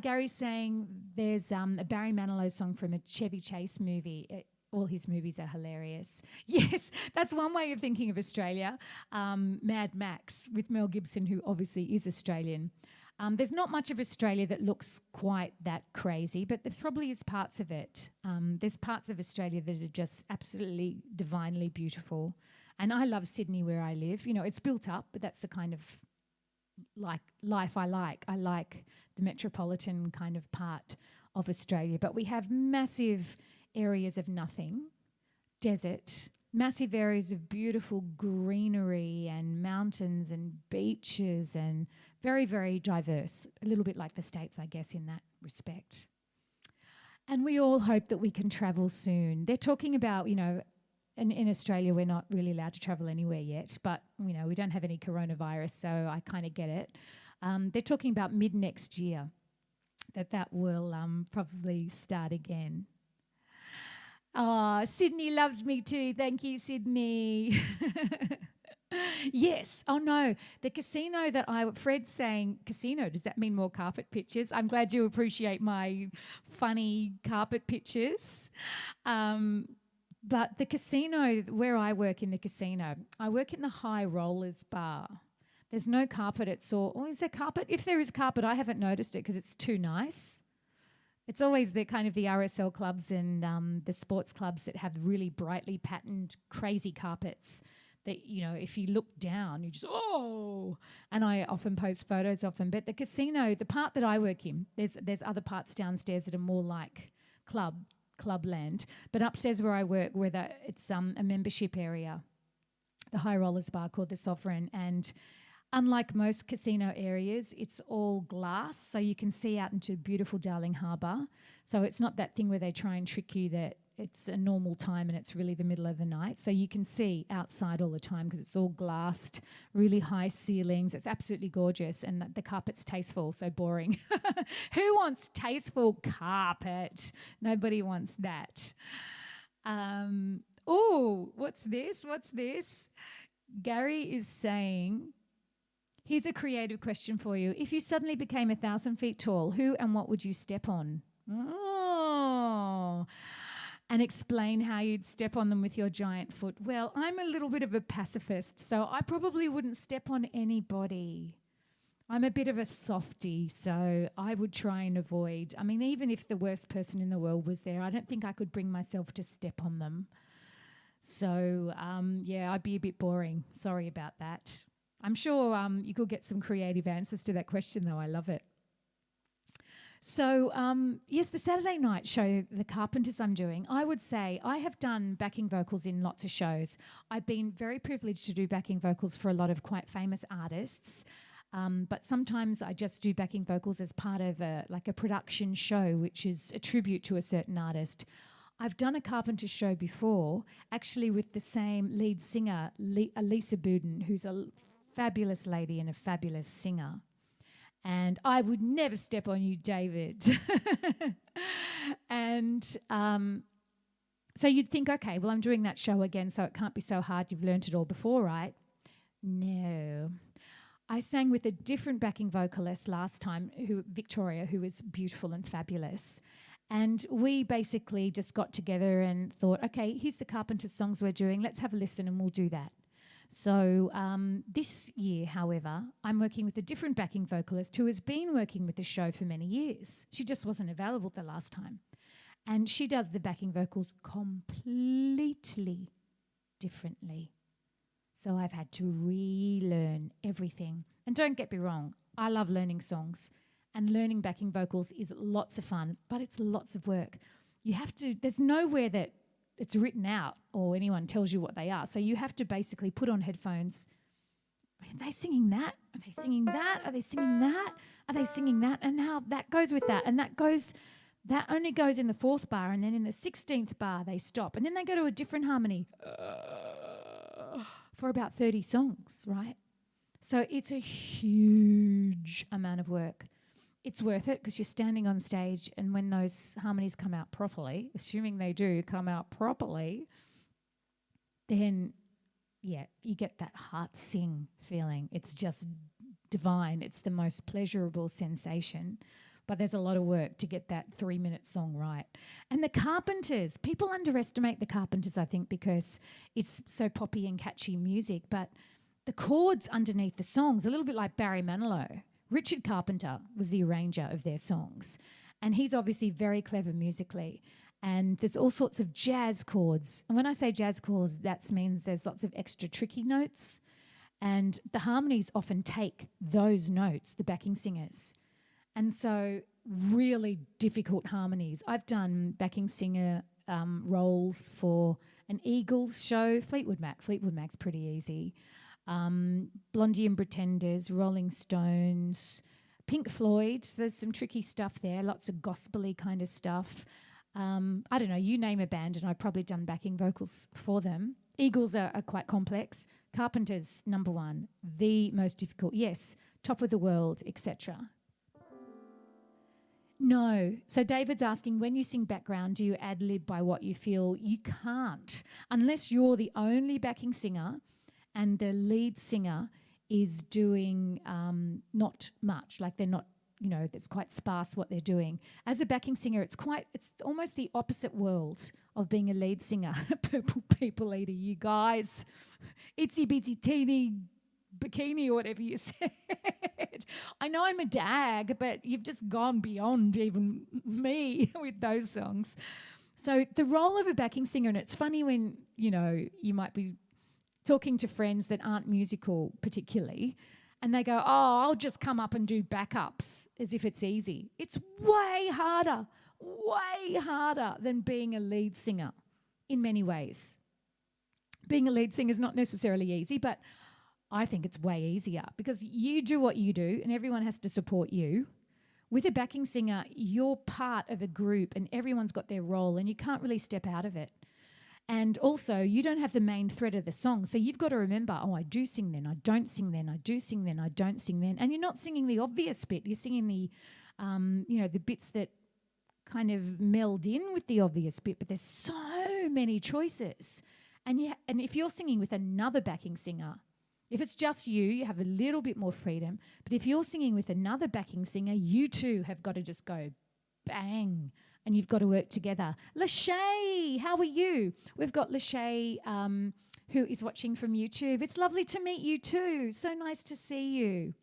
Gary's saying there's a Barry Manilow song from a Chevy Chase movie. All his movies are hilarious. Yes, that's one way of thinking of Australia. Mad Max with Mel Gibson, who obviously is Australian. There's not much of Australia that looks quite that crazy, but there probably is parts of it. There's parts of Australia that are just absolutely divinely beautiful. And I love Sydney where I live. You know, it's built up, but that's the kind of life I like. I like the metropolitan kind of part of Australia. But we have massive areas of nothing, desert, massive areas of beautiful greenery and mountains and beaches, and very, very diverse, a little bit like the States, I guess, in that respect. And we all hope that we can travel soon. They're talking about, in Australia, we're not really allowed to travel anywhere yet, but, we don't have any coronavirus, so I kind of get it. They're talking about mid-next year that will probably start again. Oh, Sydney loves me too. Thank you, Sydney. Yes. Oh, no. The casino Fred's saying, casino, does that mean more carpet pictures? I'm glad you appreciate my funny carpet pictures. But the casino, where I work in the casino, I work in the High Rollers bar. There's no carpet. It's all, is there carpet? If there is carpet, I haven't noticed it because it's too nice. It's always the kind of the RSL clubs and the sports clubs that have really brightly patterned, crazy carpets that, if you look down, you just, oh! And I often post photos of them. But the casino, the part that I work in, there's other parts downstairs that are more like clubland. But upstairs where I work, it's a membership area, the High Rollers bar called the Sovereign, and unlike most casino areas, it's all glass, so you can see out into beautiful Darling Harbour. So it's not that thing where they try and trick you that it's a normal time and it's really the middle of the night. So you can see outside all the time because it's all glassed, really high ceilings. It's absolutely gorgeous, and the carpet's tasteful, so boring. Who wants tasteful carpet? Nobody wants that. What's this? Gary is saying, here's a creative question for you. If you suddenly became 1,000 feet tall, who and what would you step on? Oh, and explain how you'd step on them with your giant foot. Well, I'm a little bit of a pacifist, so I probably wouldn't step on anybody. I'm a bit of a softie, so I would try and avoid. I mean, even if the worst person in the world was there, I don't think I could bring myself to step on them. So, I'd be a bit boring. Sorry about that. I'm sure you could get some creative answers to that question, though. I love it. So, yes, the Saturday night show, The Carpenters I'm doing, I would say I have done backing vocals in lots of shows. I've been very privileged to do backing vocals for a lot of quite famous artists, but sometimes I just do backing vocals as part of a production show, which is a tribute to a certain artist. I've done a Carpenters show before, actually with the same lead singer, Lisa Budin, who's a fabulous lady and a fabulous singer. And I would never step on you, David. And so you'd think, okay, well, I'm doing that show again, so it can't be so hard. You've learnt it all before, right? No. I sang with a different backing vocalist last time, Victoria, who was beautiful and fabulous. And we basically just got together and thought, okay, here's the Carpenters songs we're doing. Let's have a listen and we'll do that. So this year, however, I'm working with a different backing vocalist who has been working with the show for many years. She just wasn't available the last time. And she does the backing vocals completely differently. So I've had to relearn everything. And don't get me wrong, I love learning songs. And learning backing vocals is lots of fun, but it's lots of work. You have to, there's nowhere that it's written out or anyone tells you what they are. So you have to basically put on headphones. Are they singing that? Are they singing that? Are they singing that? Are they singing that? And now that goes with that. And that only goes in the 4th bar. And then in the 16th bar, they stop. And then they go to a different harmony for about 30 songs, right? So it's a huge amount of work. It's worth it because you're standing on stage, and when those harmonies come out properly, assuming they do come out properly, then, yeah, you get that heart sing feeling. It's just divine. It's the most pleasurable sensation, but there's a lot of work to get that 3-minute song right. And the Carpenters, people underestimate the Carpenters, I think, because it's so poppy and catchy music, but the chords underneath the songs, a little bit like Barry Manilow. Richard Carpenter was the arranger of their songs, and he's obviously very clever musically. And there's all sorts of jazz chords. And when I say jazz chords, that means there's lots of extra tricky notes. And the harmonies often take those notes, the backing singers. And so really difficult harmonies. I've done backing singer roles for an Eagles show, Fleetwood Mac. Fleetwood Mac's pretty easy. Blondie and Pretenders, Rolling Stones, Pink Floyd. There's some tricky stuff there, lots of gospel-y kind of stuff. I don't know, you name a band and I've probably done backing vocals for them. Eagles are quite complex. Carpenters, number one, the most difficult. Yes, top of the world, etc. No. So David's asking, when you sing background, do you ad-lib by what you feel? You can't, unless you're the only backing singer and the lead singer is doing not much, like they're not, you know, it's quite sparse what they're doing. As a backing singer, it's almost the opposite world of being a lead singer. Purple people eater, you guys. Itsy bitsy teeny bikini or whatever you said. I know I'm a dag, but you've just gone beyond even me with those songs. So the role of a backing singer, and it's funny when, you know, you might be talking to friends that aren't musical particularly, and they go, oh, I'll just come up and do backups as if it's easy. It's way harder than being a lead singer in many ways. Being a lead singer is not necessarily easy, but I think it's way easier because you do what you do and everyone has to support you. With a backing singer, you're part of a group and everyone's got their role and you can't really step out of it. And also, you don't have the main thread of the song. So you've got to remember, oh, I do sing then, I don't sing then, I do sing then, I don't sing then. And you're not singing the obvious bit. You're singing the, the bits that kind of meld in with the obvious bit. But there's so many choices. And if you're singing with another backing singer, if it's just you, you have a little bit more freedom. But if you're singing with another backing singer, you too have got to just go bang. And you've got to work together. Lachey, how are you? We've got Lachey who is watching from YouTube. It's lovely to meet you too. So nice to see you.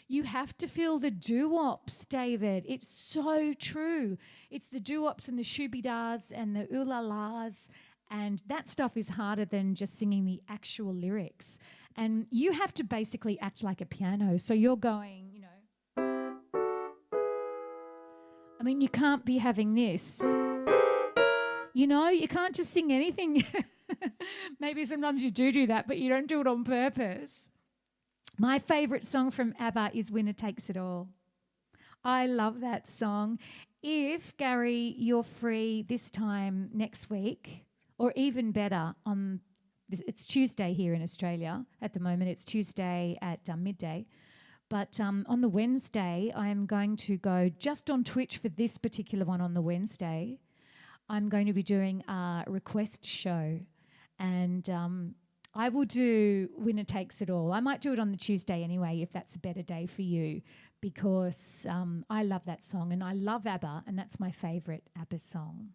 You have to feel the doo-wops, David. It's so true. It's the doo-wops and the shooby-dahs and the ooh-la-las. And that stuff is harder than just singing the actual lyrics. And you have to basically act like a piano. So you're going, you know. I mean, you can't be having this. You know, you can't just sing anything. Maybe sometimes you do that, but you don't do it on purpose. My favourite song from ABBA is Winner Takes It All. I love that song. If, Gary, you're free this time next week, or even better, it's Tuesday here in Australia. At the moment, it's Tuesday at midday. But on the Wednesday, I am going to go just on Twitch for this particular one on the Wednesday. I'm going to be doing a request show, and I will do Winner Takes It All. I might do it on the Tuesday anyway, if that's a better day for you, because I love that song, and I love ABBA, and that's my favourite ABBA song.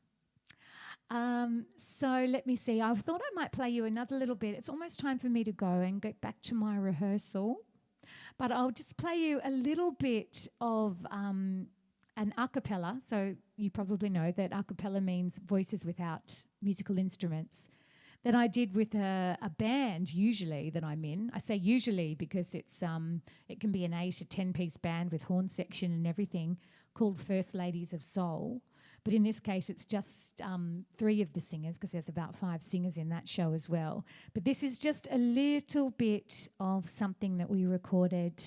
So let me see. I thought I might play you another little bit. It's almost time for me to go and get back to my rehearsal, but I'll just play you a little bit of an a cappella. So you probably know that a cappella means voices without musical instruments, that I did with a band usually that I'm in. I say usually because it's it can be an 8 or 10 piece band with horn section and everything, called First Ladies of Soul. But in this case, it's just 3 of the singers, because there's about 5 singers in that show as well. But this is just a little bit of something that we recorded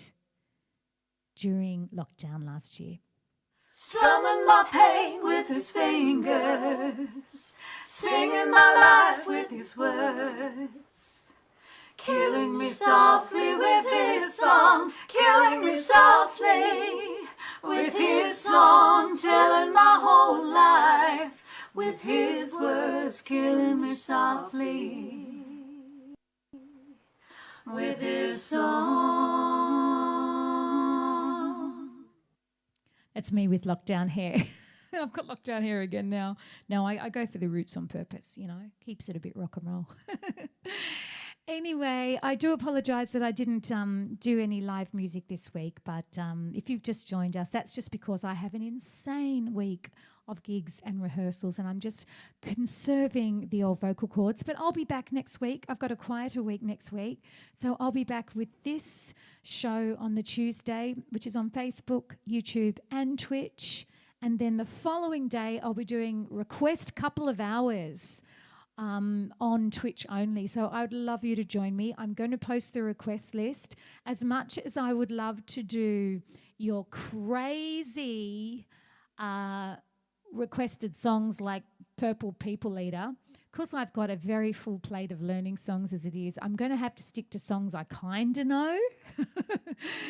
during lockdown last year. Strumming my pain with his fingers, singing my life with his words, killing me softly with his song, killing me softly with his song, telling my whole life with his words, killing me softly with his song. That's me with lockdown hair. I've got lockdown hair again now. No, I go for the roots on purpose, you know, keeps it a bit rock and roll. Anyway, I do apologise that I didn't do any live music this week, but if you've just joined us, that's just because I have an insane week of gigs and rehearsals, and I'm just conserving the old vocal cords. But I'll be back next week. I've got a quieter week next week, so I'll be back with this show on the Tuesday, which is on Facebook, YouTube and Twitch, and then the following day I'll be doing Request Couple of Hours on Twitch only. So I would love you to join me. I'm going to post the request list. As much as I would love to do your crazy requested songs like Purple People Eater, because I've got a very full plate of learning songs as it is, I'm going to have to stick to songs I kind of know.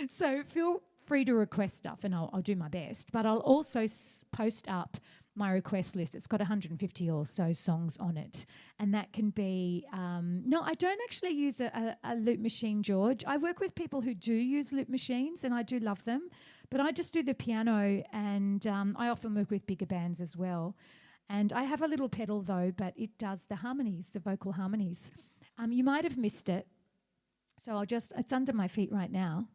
So feel free to request stuff, and I'll do my best. But I'll also post up my request list. It's got 150 or so songs on it, and that can be no, I don't actually use a loop machine, George. I work with people who do use loop machines, and I do love them, but I just do the piano, and I often work with bigger bands as well. And I have a little pedal though, but it does the harmonies, the vocal harmonies. You might have missed it, so it's under my feet right now.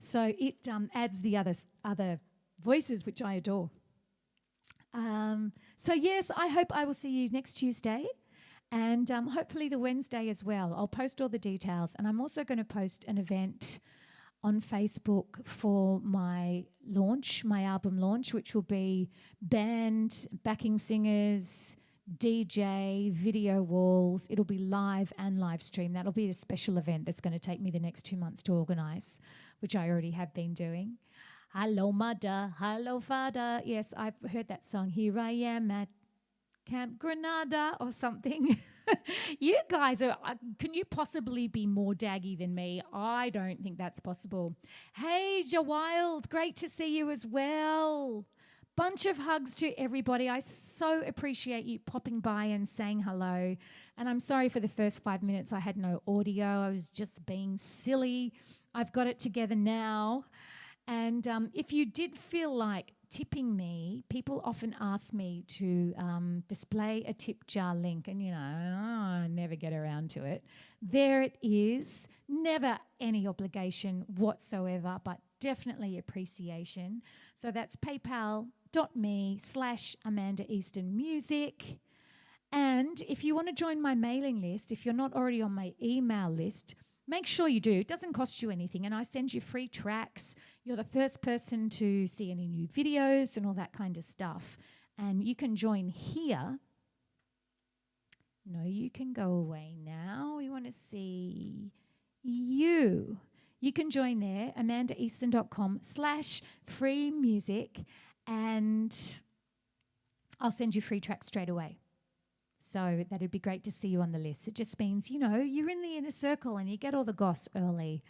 So it adds the other voices, which I adore. So yes, I hope I will see you next Tuesday, and hopefully the Wednesday as well. I'll post all the details, and I'm also going to post an event on Facebook for my launch, my album launch, which will be band, backing singers, DJ, video walls. It'll be live and live stream. That'll be a special event that's going to take me the next 2 months to organise, which I already have been doing. Hello, mother. Hello, father. Yes, I've heard that song. Here I am at Camp Granada or something. You guys can you possibly be more daggy than me? I don't think that's possible. Hey, Jawild, great to see you as well. Bunch of hugs to everybody. I so appreciate you popping by and saying hello. And I'm sorry for the first 5 minutes I had no audio. I was just being silly. I've got it together now. And if you did feel like tipping me, people often ask me to display a tip jar link, and I never get around to it. There it is. Never any obligation whatsoever, but definitely appreciation. So that's paypal.me/Amanda Easton Music. And if you want to join my mailing list, if you're not already on my email list, make sure you do. It doesn't cost you anything, and I send you free tracks. You're the first person to see any new videos and all that kind of stuff. And you can join here. No, you can go away now. We want to see you. You can join there, amandaeaston.com/free music, and I'll send you free tracks straight away. So that'd be great to see you on the list. It just means, you know, you're in the inner circle and you get all the goss early.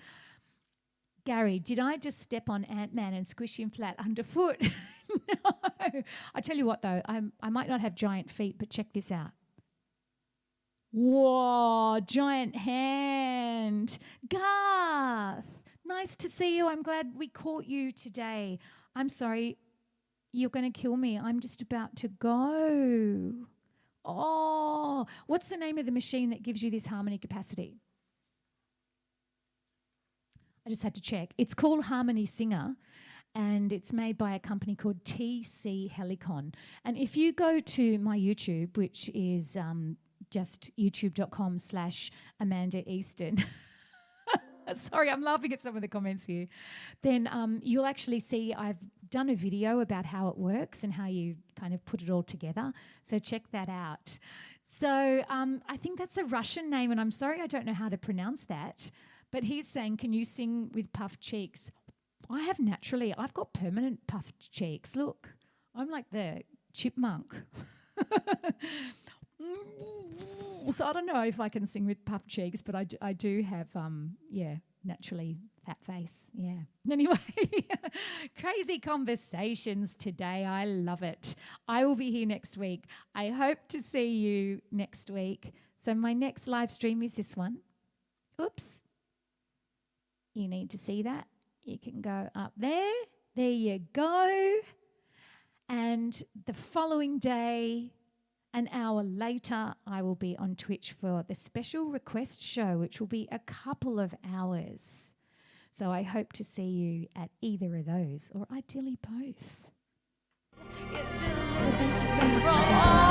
Gary, did I just step on Ant-Man and squish him flat underfoot? No. I tell you what, though, I might not have giant feet, but check this out. Whoa, giant hand. Garth, nice to see you. I'm glad we caught you today. I'm sorry, you're going to kill me. I'm just about to go. Oh, what's the name of the machine that gives you this harmony capacity? I just had to check. It's called Harmony Singer, and it's made by a company called TC Helicon. And if you go to my YouTube, which is just youtube.com/Amanda Easton. Sorry, I'm laughing at some of the comments here. Then you'll actually see I've done a video about how it works and how you kind of put it all together. So check that out. So I think that's a Russian name, and I'm sorry I don't know how to pronounce that. But he's saying, can you sing with puffed cheeks? I've got permanent puffed cheeks. Look, I'm like the chipmunk. So I don't know if I can sing with puffed cheeks, but I do have, naturally fat face. Yeah. Anyway, crazy conversations today. I love it. I will be here next week. I hope to see you next week. So my next live stream is this one. Oops. You need to see that. You can go up there. There you go. And the following day, an hour later, I will be on Twitch for the special request show, which will be a couple of hours. So I hope to see you at either of those, or ideally both. You So thanks so much. from